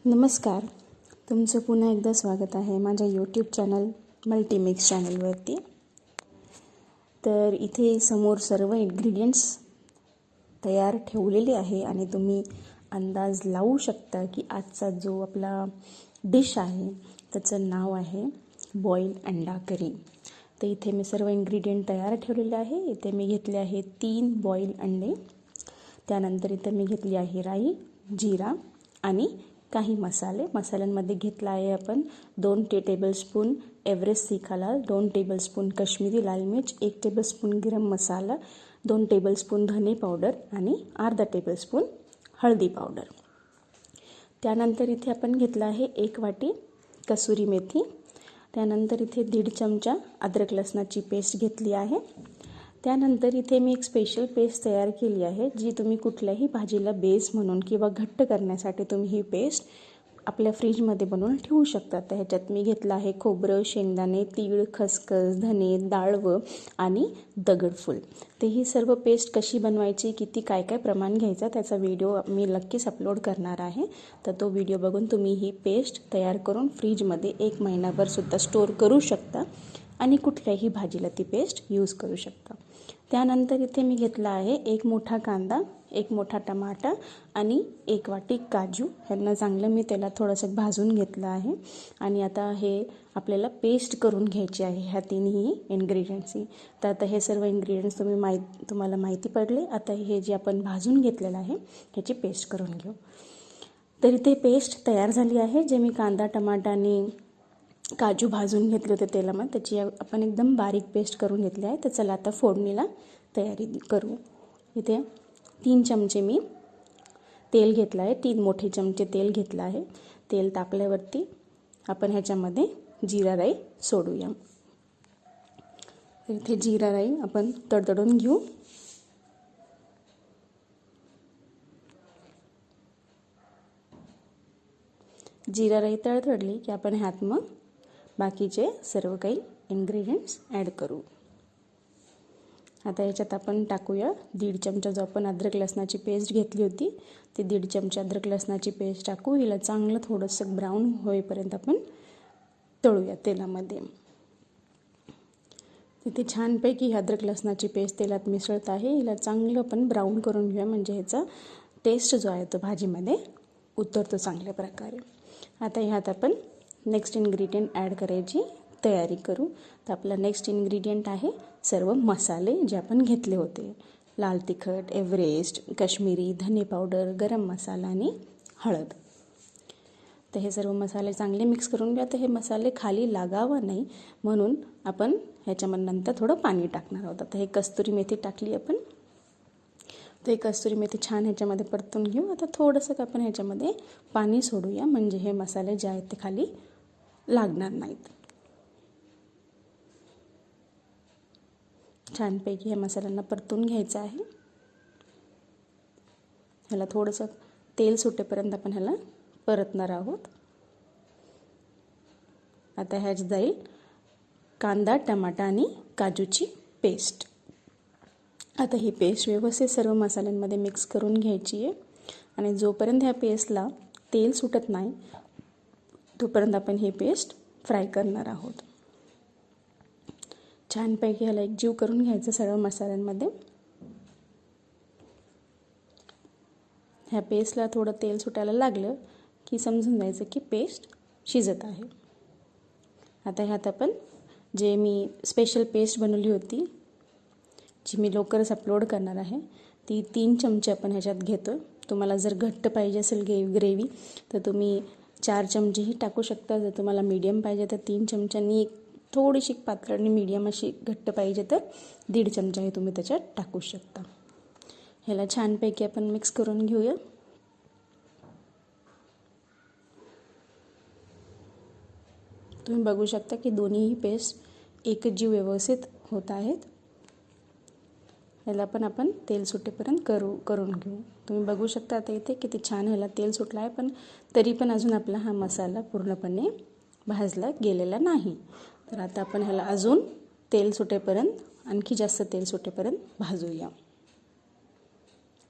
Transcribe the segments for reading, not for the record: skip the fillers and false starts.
नमस्कार. तुमचं पुन्हा एकदा स्वागत आहे माझ्या यूट्यूब चॅनल मल्टीमिक्स चॅनलवरती. तर इथे समोर सर्व इन्ग्रेडियंट्स तयार ठेवलेले आहे आणि तुम्ही अंदाज लावू शकता की आजचा जो आपला डिश आहे त्याचं नाव आहे बॉईल अंडा करी. तर इथे मी सर्व इन्ग्रेडियंट तयार ठेवलेले आहे. इथे मी घेतले आहे 3 बॉईल अंडे. त्यानंतर इथे मी घेतली आहे राई, जिरा आणि काही मसाल्यांमध्ये घेतला आहे आपण 2 टेबलस्पून एव्हरेस्ट तिखा, 2 टेबलस्पून काश्मीरी लाल मिर्च, 1 टेबलस्पून गरम मसाला, 2 टेबलस्पून धने पावडर आणि अर्धा टेबलस्पून हळदी पावडर. त्यानंतर इथे आपण घेतला आहे 1 वाटी कसुरी मेथी. त्यानंतर इथे 1.5 चमचा अद्रक लसणाची पेस्ट घेतली आहे. त्यानंतर इथे मी एक स्पेशल पेस्ट तयार केली आहे जी तुम्ही कुठल्याही भाजीला बेस म्हणून किंवा घट्ट करण्यासाठी तुम्ही ही पेस्ट आपल्या फ्रीजमध्ये बनवून ठेवू शकता. तर ह्याच्यात मी घेतलं आहे खोबरं, शेंगदाणे, तीळ, खसखस, धने, डाळवं आणि दगडफूल. ते ही सर्व पेस्ट कशी बनवायची, किती काय काय प्रमाण घ्यायचं त्याचा व्हिडिओ मी नक्कीच अपलोड करणार आहे. तर तो व्हिडिओ बघून तुम्ही ही पेस्ट तयार करून फ्रीजमध्ये 1 महिनाभरसुद्धा स्टोअर करू शकता आणि कुठल्याही भाजीला ती पेस्ट यूज करू शकता. त्यानंतर इथे मी घेतला आहे 1 मोठा कांदा, 1 मोठा टमाटा आणि 1 वाटी काजू. ह्यांना चांगलं मी त्याला थोडंसं भाजून घेतलं आहे आणि आता हे आपल्याला पेस्ट करून घ्यायची आहे ह्या तिन्ही इन्ग्रेडियंट्सची. तर आता हे सर्व इन्ग्रेडियंट्स तुम्हाला माहिती पडले. आता हे जे आपण भाजून घेतलेलं आहे ह्याची पेस्ट करून घेऊ. तर इथे पेस्ट तयार झाली आहे. जे मी कांदा, टमाटा आणि काजू भाजून घेतले होते तेलामध्ये त्याची आपण एकदम बारीक पेस्ट करून घेतली आहे. तर चला आता फोडणीला तयारी करू. इथे 3 चमचे मी तेल घेतलं आहे. 3 मोठे चमचे तेल घेतलं आहे. तेल तापल्यावरती आपण ह्याच्यामध्ये जिरा राई सोडूया. तर इथे जिरा राई आपण तडतडून घेऊ. जिरा राई तडतडली की आपण ह्यात मग बाकीचे सर्व काही इन्ग्रेडियंट्स ॲड करू. आता याच्यात आपण टाकूया 1.5 चमचा जो आपण अद्रक लसणाची पेस्ट घेतली होती ती 1.5 चमचा अद्रक लसणाची पेस्ट टाकू. हिला चांगलं थोडंसं ब्राऊन होईपर्यंत आपण तळूया तेलामध्ये. तिथे छानपैकी अद्रक लसणाची पेस्ट तेलात मिसळत आहे. हिला चांगलं आपण ब्राऊन करून घेऊया म्हणजे ह्याचा टेस्ट जो आहे तो भाजीमध्ये उतरतो चांगल्या प्रकारे. आता ह्यात आपण नेक्स्ट इन्ग्रेडियंट ॲड करायची तयारी करू. तर आपला नेक्स्ट इन्ग्रेडियंट आहे सर्व मसाले जे आपण घेतले होते. लाल तिखट, एव्हरेस्ट, काश्मीरी, धने पावडर, गरम मसाला आणि हळद. तर हे सर्व मसाले चांगले मिक्स करून घ्या. तर हे मसाले खाली लागावं नाही म्हणून आपण ह्याच्यामध्ये नंतर थोडं पाणी टाकणार आहोत. आता हे कस्तुरी मेथी टाकली आपण. तर हे कस्तुरी मेथी छान ह्याच्यामध्ये परतून घेऊ. आता थोडंसं आपण ह्याच्यामध्ये पाणी सोडूया म्हणजे हे मसाले जे आहेत ते खाली लागणार नाहीत. छानपैकी ह्या मसाल्यांना परतून घ्यायचं आहे. ह्याला थोडंसं तेल सुटेपर्यंत आपण ह्याला परतणार आहोत. आता ह्यात जाईल कांदा, टमाटा आणि काजूची पेस्ट. आता ही पेस्ट व्यवस्थित सर्व मसाल्यांमध्ये मिक्स करून घ्यायची आहे आणि जोपर्यंत ह्या पेस्टला तेल सुटत नाही तोपर्यंत आपण ही पेस्ट फ्राय करणार आहोत. छानपैकी ह्याला एक जीव करून घ्यायचं सर्व मसाल्यांमध्ये. ह्या पेस्टला थोडं तेल सुटायला लागलं की समजून जायचं की पेस्ट शिजत आहे. आता ह्यात आपण जे मी स्पेशल पेस्ट बनवली होती जी मी लवकरच अपलोड करणार आहे ती 3 चमचे आपण ह्याच्यात घेतो. तुम्हाला जर घट्ट पाहिजे असेल ग्रेव्ही तर तुम्ही 4 चमचेही टाकू शकता. जर तुम्हाला मीडियम पाहिजे तर 3 चमच्यांनी थोडीशी पातळ आणि मीडियम अशी घट्ट पाहिजे तर 1.5 चमचाही तुम्ही त्याच्यात टाकू शकता. ह्याला छानपैकी आपण मिक्स करून घेऊया. तुम्ही बघू शकता की दोन्हीही पेस्ट एकच जीव व्यवस्थित होत आहेत. ह्याला पण आपण तेल सुटेपर्यंत करून घेऊ. तुम्ही बघू शकता आता इथे किती छान ह्याला तेल सुटलं आहे पण तरी पण अजून आपला हा मसाला पूर्णपणे भाजला गेलेला नाही. तर आता आपण ह्याला अजून तेल सुटेपर्यंत आणखी जास्त तेल सुटेपर्यंत भाजूया.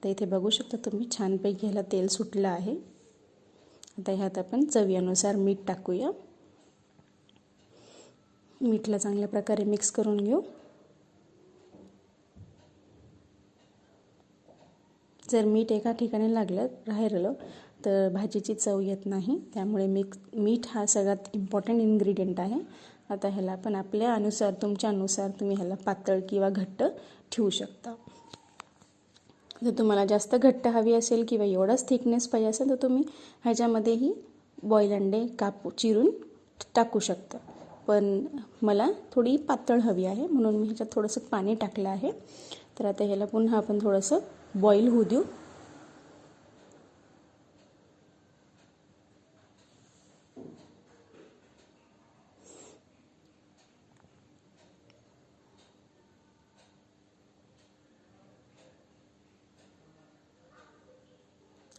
तर इथे बघू शकता तुम्ही छानपैकी ह्याला तेल सुटलं आहे. आता ह्यात आपण चवीनुसार मीठ टाकूया. मीठला चांगल्या प्रकारे मिक्स करून घेऊ. जर मीठ एका ठिकाणी राहिलं तर भाजीची चव येत नाही. त्यामुळे मीठ हा सगळ्यात इम्पॉर्टंट इन्ग्रेडियंट आहे. आता ह्याला आपण आपल्या अनुसार, तुमच्या अनुसार तुम्ही ह्याला पातळ किंवा घट्ट ठेवू शकता. जर तुम्हाला जास्त घट्ट हवी असेल किंवा एवढाच थिकनेस पाहिजे असेल तर तुम्ही ह्याच्यामध्येही बॉईल अंडे चिरून टाकू शकता. पण मला थोडी पातळ हवी आहे म्हणून मी ह्याच्यात थोडंसं पाणी टाकलं आहे. तर आता ह्याला पुन्हा आपण थोडंसं बॉईल होऊ देऊ.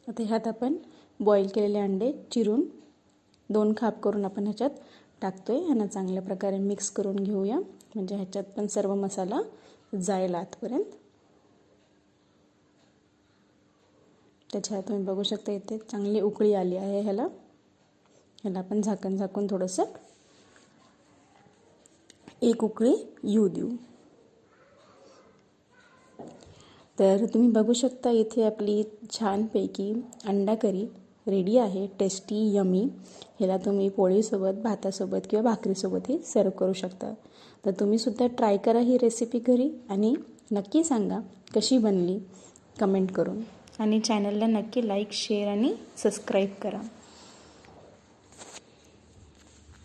आता ह्यात आपण बॉईल केलेले अंडे चिरून 2 खाप करून आपण ह्याच्यात टाकतोय. ह्यांना चांगल्या प्रकारे मिक्स करून घेऊया म्हणजे ह्याच्यात पण सर्व मसाला जाईल आतपर्यंत. त्याच्यात तुम्ही बघू शकता इथे चांगली उकळी आली आहे. ह्याला आपण झाकून थोडंसं एक उकळी येऊ देऊ. तर तुम्ही बघू शकता इथे आपली छानपैकी अंडा करी रेडी आहे. Tasty yummy. ह्याला तुम्ही पोळीसोबत, भातासोबत किंवा भाकरीसोबतही सर्व करू शकता. तर तुम्हीसुद्धा ट्राय करा ही रेसिपी घरी आणि नक्की सांगा कशी बनली कमेंट करून. आणि चॅनलला नक्की लाईक, शेअर आणि सबस्क्राईब करा.